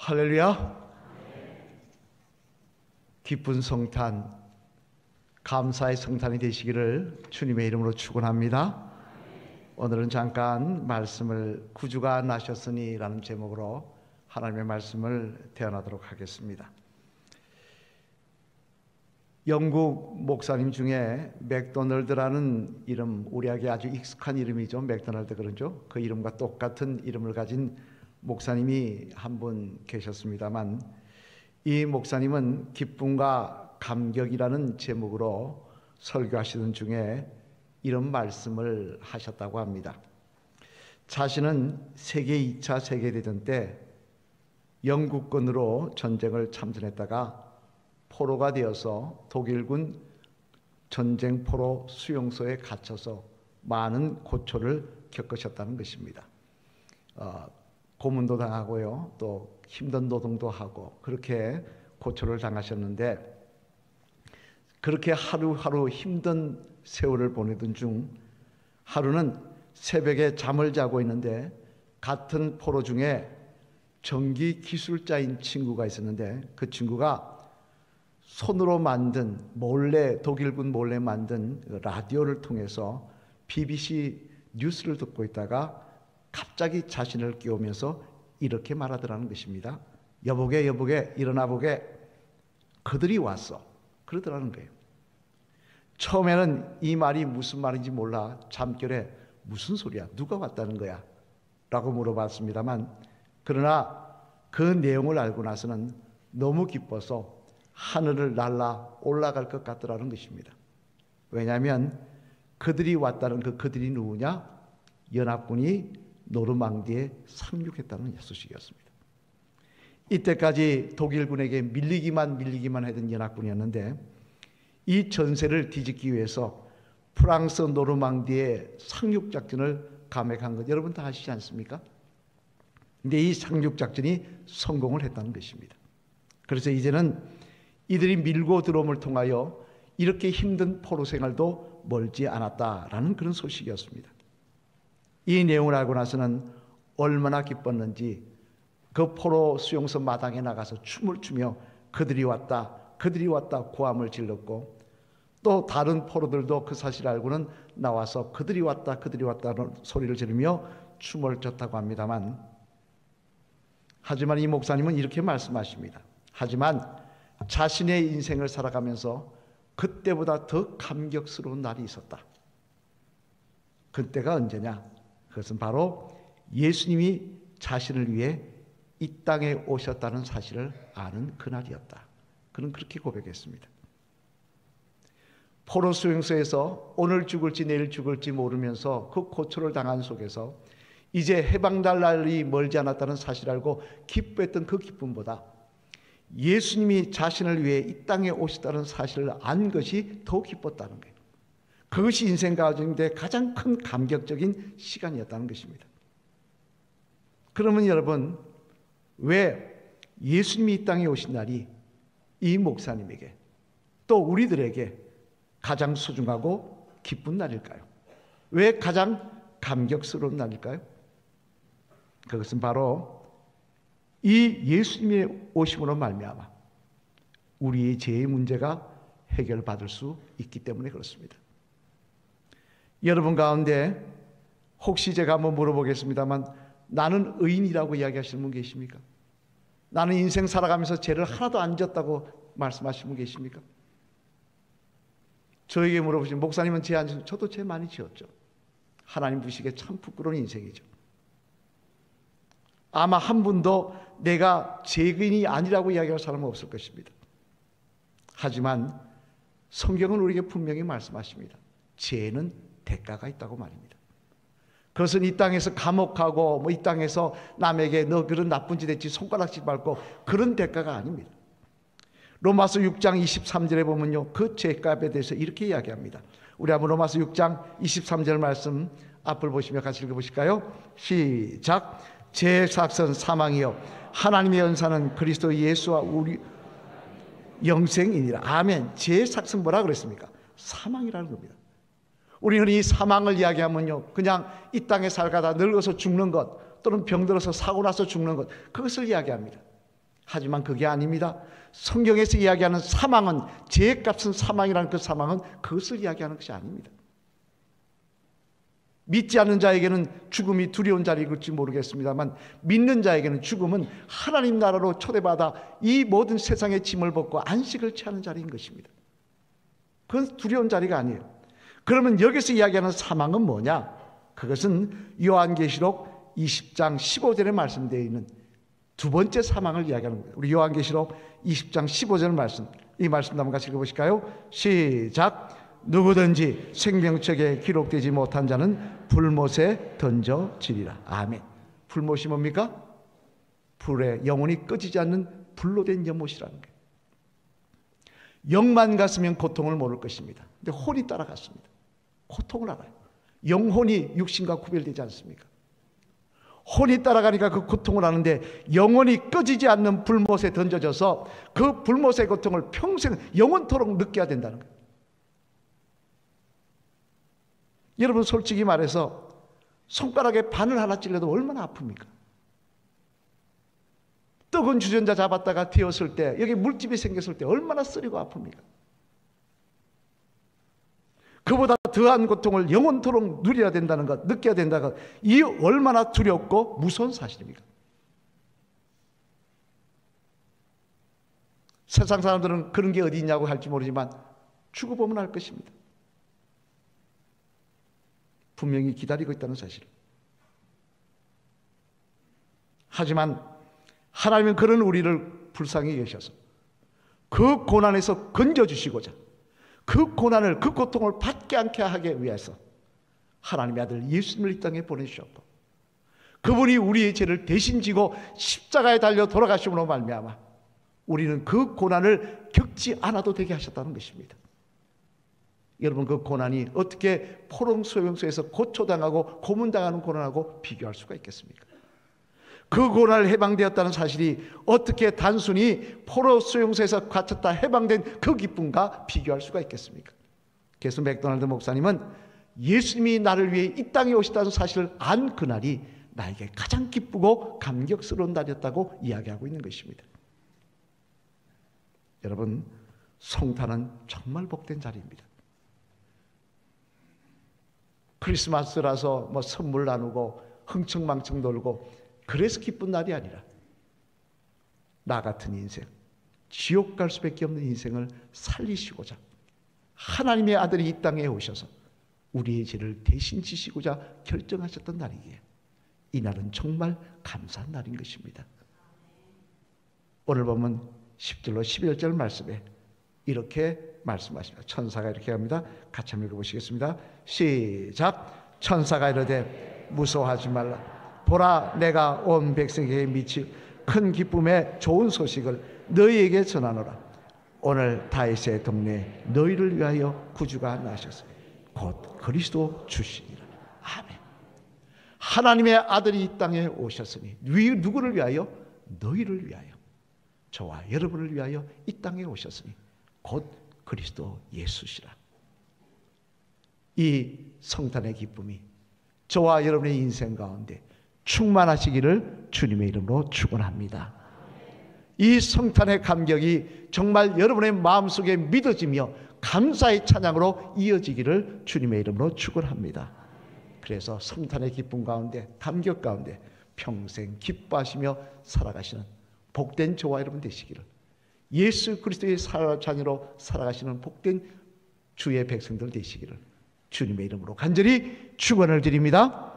할렐루야. 기쁜 성탄, 감사의 성탄이 되시기를 주님의 이름으로 축원합니다. 오늘은 잠깐 말씀을 구주가 나셨으니 라는 제목으로 하나님의 말씀을 대언하도록 하겠습니다. 영국 목사님 중에 맥도널드라는 이름, 우리에게 아주 익숙한 이름이죠. 맥도날드 그러죠. 그 이름과 똑같은 이름을 가진 목사님이 한 분 계셨습니다만, 이 목사님은 기쁨과 감격이라는 제목으로 설교하시던 중에 이런 말씀을 하셨다고 합니다. 자신은 세계 2차 세계대전 때 영국군으로 전쟁을 참전했다가 포로가 되어서 독일군 전쟁포로 수용소에 갇혀서 많은 고초를 겪으셨다는 것입니다. 고문도 당하고요, 또 힘든 노동도 하고 그렇게 고초를 당하셨는데, 그렇게 하루하루 힘든 세월을 보내던 중 하루는 새벽에 잠을 자고 있는데 같은 포로 중에 전기 기술자인 친구가 있었는데, 그 친구가 손으로 만든 독일군 몰래 만든 라디오를 통해서 BBC 뉴스를 듣고 있다가 갑자기 자신을 깨우면서 이렇게 말하더라는 것입니다. 여보게 일어나 보게, 그들이 왔어, 그러더라는 거예요. 처음에는 이 말이 무슨 말인지 몰라 잠결에 무슨 소리야, 누가 왔다는 거야 라고 물어봤습니다만, 그러나 그 내용을 알고 나서는 너무 기뻐서 하늘을 날아 올라갈 것 같더라는 것입니다. 왜냐하면 그들이 왔다는 그들이 누구냐? 연합군이 노르망디에 상륙했다는 소식이었습니다. 이때까지 독일군에게 밀리기만 하던 연합군이었는데, 이 전세를 뒤집기 위해서 프랑스 노르망디의 상륙작전을 감행한 것 여러분 다 아시지 않습니까? 근데 이 상륙작전이 성공을 했다는 것입니다. 그래서 이제는 이들이 밀고 들어옴을 통하여 이렇게 힘든 포로 생활도 멀지 않았다라는 그런 소식이었습니다. 이 내용을 알고 나서는 얼마나 기뻤는지 그 포로 수용소 마당에 나가서 춤을 추며 그들이 왔다 고함을 질렀고, 또 다른 포로들도 그 사실을 알고는 나와서 그들이 왔다는 소리를 지르며 춤을 췄다고 합니다만, 하지만 이 목사님은 이렇게 말씀하십니다. 하지만 자신의 인생을 살아가면서 그때보다 더 감격스러운 날이 있었다. 그때가 언제냐? 그것은 바로 예수님이 자신을 위해 이 땅에 오셨다는 사실을 아는 그날이었다. 그는 그렇게 고백했습니다. 포로 수용소에서 오늘 죽을지 내일 죽을지 모르면서 그 고초를 당한 속에서 이제 해방될 날이 멀지 않았다는 사실을 알고 기뻐했던 그 기쁨보다 예수님이 자신을 위해 이 땅에 오셨다는 사실을 안 것이 더 기뻤다는 거예요. 그것이 인생 가운데 가장 큰 감격적인 시간이었다는 것입니다. 그러면 여러분, 왜 예수님이 이 땅에 오신 날이 이 목사님에게 또 우리들에게 가장 소중하고 기쁜 날일까요? 왜 가장 감격스러운 날일까요? 그것은 바로 이 예수님의 오심으로 말미암아 우리의 죄의 문제가 해결받을 수 있기 때문에 그렇습니다. 여러분 가운데 혹시 제가 한번 물어보겠습니다만, 나는 의인이라고 이야기하시는 분 계십니까? 나는 인생 살아가면서 죄를 하나도 안 지었다고 말씀하시는 분 계십니까? 저에게 물어보시면, 목사님은 죄 안 지었죠? 저도 죄 많이 지었죠. 하나님 보시기에 참 부끄러운 인생이죠. 아마 한 분도 내가 죄인이 아니라고 이야기할 사람은 없을 것입니다. 하지만 성경은 우리에게 분명히 말씀하십니다. 죄는 대가가 있다고 말입니다. 그것은 이 땅에서 감옥하고 이 땅에서 남에게 너 그런 나쁜 짓 했지 손가락질 밟고 그런 대가가 아닙니다. 로마서 6장 23절에 보면요, 그 죄값에 대해서 이렇게 이야기합니다. 우리 한번 로마서 6장 23절 말씀 앞을 보시며 같이 읽어보실까요? 시작. 제 삭은 사망이요 하나님의 연사는 그리스도 예수와 우리 영생이니라. 아멘. 제 삭은 뭐라 그랬습니까? 사망이라는 겁니다. 우리는 이 사망을 이야기하면요, 그냥 이 땅에 살다가 늙어서 죽는 것, 또는 병들어서 사고 나서 죽는 것, 그것을 이야기합니다. 하지만 그게 아닙니다. 성경에서 이야기하는 사망은, 죄값은 사망이라는 그 사망은 그것을 이야기하는 것이 아닙니다. 믿지 않는 자에게는 죽음이 두려운 자리일지 모르겠습니다만, 믿는 자에게는 죽음은 하나님 나라로 초대받아 이 모든 세상의 짐을 벗고 안식을 취하는 자리인 것입니다. 그건 두려운 자리가 아니에요. 그러면 여기서 이야기하는 사망은 뭐냐? 그것은 요한계시록 20장 15절에 말씀되어 있는 두 번째 사망을 이야기하는 거예요. 우리 요한계시록 20장 15절 말씀, 이 말씀 한번 같이 읽어보실까요? 시작. 누구든지 생명책에 기록되지 못한 자는 불못에 던져지리라. 아멘. 불못이 뭡니까? 불에 영혼이 꺼지지 않는 불로 된 연못이라는 거예요. 영만 갔으면 고통을 모를 것입니다. 근데 혼이 따라갔습니다. 고통을 알아요. 영혼이 육신과 구별되지 않습니까? 혼이 따라가니까 그 고통을 아는데, 영혼이 꺼지지 않는 불못에 던져져서 그 불못의 고통을 평생 영원토록 느껴야 된다는 거예요. 여러분, 솔직히 말해서 손가락에 바늘 하나 찔려도 얼마나 아픕니까? 뜨거운 주전자 잡았다가 데웠을 때, 여기 물집이 생겼을 때 얼마나 쓰리고 아픕니까? 그보다 더한 고통을 영원토록 누려야 된다는 것, 느껴야 된다는 것, 이 얼마나 두렵고 무서운 사실입니까? 세상 사람들은 그런 게 어디 있냐고 할지 모르지만 죽어보면 알 것입니다. 분명히 기다리고 있다는 사실. 하지만 하나님은 그런 우리를 불쌍히 여셔서 그 고난에서 건져주시고자, 그 고난을, 그 고통을 받게 않게 하기 위해서 하나님의 아들 예수님을 이 땅에 보내주셨고, 그분이 우리의 죄를 대신 지고 십자가에 달려 돌아가심으로 말미암아 우리는 그 고난을 겪지 않아도 되게 하셨다는 것입니다. 여러분, 그 고난이 어떻게 포롱 소용소에서 고초당하고 고문당하는 고난하고 비교할 수가 있겠습니까? 그 고난을 해방되었다는 사실이 어떻게 단순히 포로 수용소에서 갇혔다 해방된 그 기쁨과 비교할 수가 있겠습니까? 그래서 맥도날드 목사님은 예수님이 나를 위해 이 땅에 오셨다는 사실을 안 그날이 나에게 가장 기쁘고 감격스러운 날이었다고 이야기하고 있는 것입니다. 여러분, 성탄은 정말 복된 자리입니다. 크리스마스라서 선물 나누고 흥청망청 놀고 그래서 기쁜 날이 아니라, 나 같은 인생, 지옥 갈 수밖에 없는 인생을 살리시고자 하나님의 아들이 이 땅에 오셔서 우리의 죄를 대신 지시고자 결정하셨던 날이기에 이 날은 정말 감사한 날인 것입니다. 오늘 보면 10절로 11절 말씀에 이렇게 말씀하십니다. 천사가 이렇게 합니다. 같이 한번 읽어보시겠습니다. 시작. 천사가 이르되 무서워하지 말라. 보라, 내가 온 백성에게 미칠 큰 기쁨의 좋은 소식을 너희에게 전하노라. 오늘 다윗의 동네에 너희를 위하여 구주가 나셨으니 곧 그리스도 주시니라. 아멘. 하나님의 아들이 이 땅에 오셨으니 누구를 위하여? 너희를 위하여, 저와 여러분을 위하여 이 땅에 오셨으니 곧 그리스도 예수시라. 이 성탄의 기쁨이 저와 여러분의 인생 가운데 충만하시기를 주님의 이름으로 축원합니다. 이 성탄의 감격이 정말 여러분의 마음속에 믿어지며 감사의 찬양으로 이어지기를 주님의 이름으로 축원합니다. 그래서 성탄의 기쁨 가운데, 감격 가운데 평생 기뻐하시며 살아가시는 복된 저와 여러분 되시기를, 예수 그리스도의 자녀로 살아가시는 복된 주의 백성들 되시기를 주님의 이름으로 간절히 축원을 드립니다.